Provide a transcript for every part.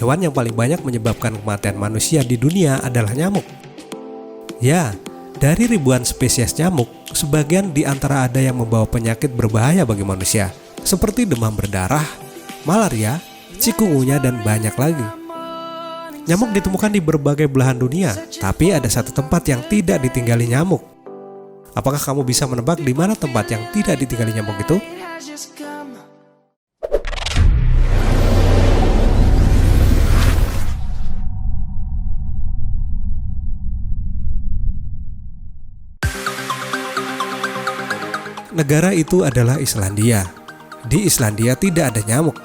hewan yang paling banyak menyebabkan kematian manusia di dunia adalah nyamuk. Ya, dari ribuan spesies nyamuk, sebagian di antara ada yang membawa penyakit berbahaya bagi manusia, seperti demam berdarah, malaria, cikungunya, dan banyak lagi. Nyamuk ditemukan di berbagai belahan dunia, tapi ada satu tempat yang tidak ditinggali nyamuk. Apakah kamu bisa menebak di mana tempat yang tidak ditinggali nyamuk itu? Negara itu adalah Islandia. Di Islandia tidak ada nyamuk.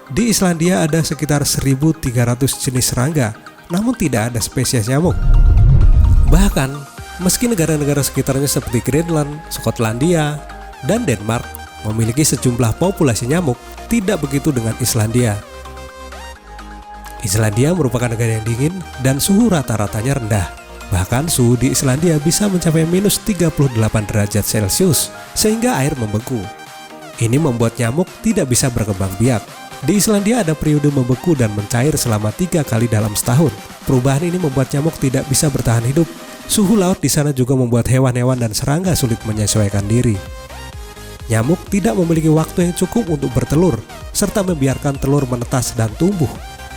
Di Islandia ada sekitar 1.300 jenis serangga, namun tidak ada spesies nyamuk. Bahkan, meski negara-negara sekitarnya seperti Greenland, Skotlandia, dan Denmark memiliki sejumlah populasi nyamuk, tidak begitu dengan Islandia. Islandia merupakan negara yang dingin dan suhu rata-ratanya rendah. Bahkan suhu di Islandia bisa mencapai minus 38 derajat Celcius, sehingga air membeku. Ini membuat nyamuk tidak bisa berkembang biak. Di Islandia ada periode membeku dan mencair selama 3 kali dalam setahun. Perubahan ini membuat nyamuk tidak bisa bertahan hidup. Suhu laut di sana juga membuat hewan-hewan dan serangga sulit menyesuaikan diri. Nyamuk tidak memiliki waktu yang cukup untuk bertelur, serta membiarkan telur menetas dan tumbuh.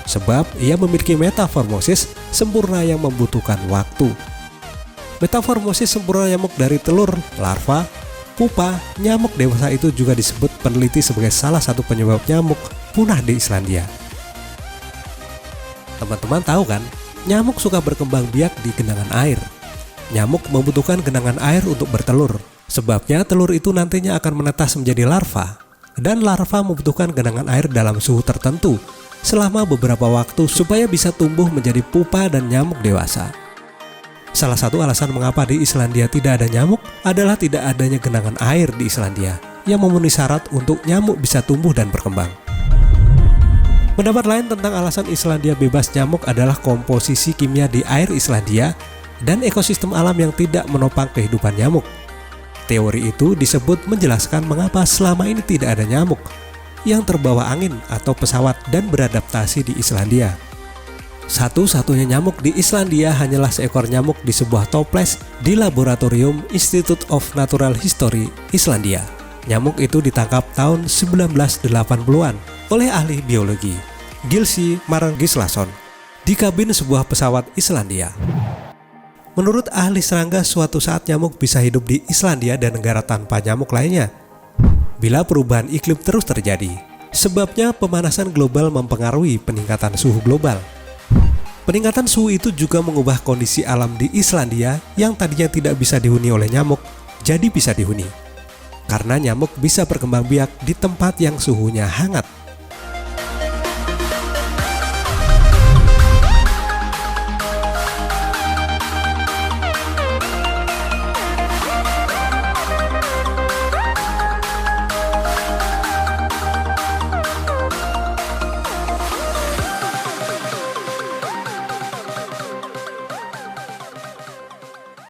Sebab ia memiliki metamorfosis sempurna yang membutuhkan waktu. Metamorfosis sempurna nyamuk dari telur, larva, pupa, nyamuk dewasa itu juga disebut peneliti sebagai salah satu penyebab nyamuk punah di Islandia. Teman-teman tahu kan, nyamuk suka berkembang biak di genangan air. Nyamuk membutuhkan genangan air untuk bertelur. Sebabnya telur itu nantinya akan menetas menjadi larva. Dan larva membutuhkan genangan air dalam suhu tertentu selama beberapa waktu supaya bisa tumbuh menjadi pupa dan nyamuk dewasa. Salah satu alasan mengapa di Islandia tidak ada nyamuk adalah tidak adanya genangan air di Islandia yang memenuhi syarat untuk nyamuk bisa tumbuh dan berkembang. Pendapat lain tentang alasan Islandia bebas nyamuk adalah komposisi kimia di air Islandia dan ekosistem alam yang tidak menopang kehidupan nyamuk. Teori itu disebut menjelaskan mengapa selama ini tidak ada nyamuk yang terbawa angin atau pesawat dan beradaptasi di Islandia. Satu-satunya nyamuk di Islandia hanyalah seekor nyamuk di sebuah toples di Laboratorium Institute of Natural History, Islandia. Nyamuk itu ditangkap tahun 1980-an oleh ahli biologi, Gilsi Margislason, di kabin sebuah pesawat Islandia. Menurut ahli serangga, suatu saat nyamuk bisa hidup di Islandia dan negara tanpa nyamuk lainnya bila perubahan iklim terus terjadi. Sebabnya pemanasan global mempengaruhi peningkatan suhu global. Peningkatan suhu itu juga mengubah kondisi alam di Islandia yang tadinya tidak bisa dihuni oleh nyamuk, jadi bisa dihuni. Karena nyamuk bisa berkembang biak di tempat yang suhunya hangat.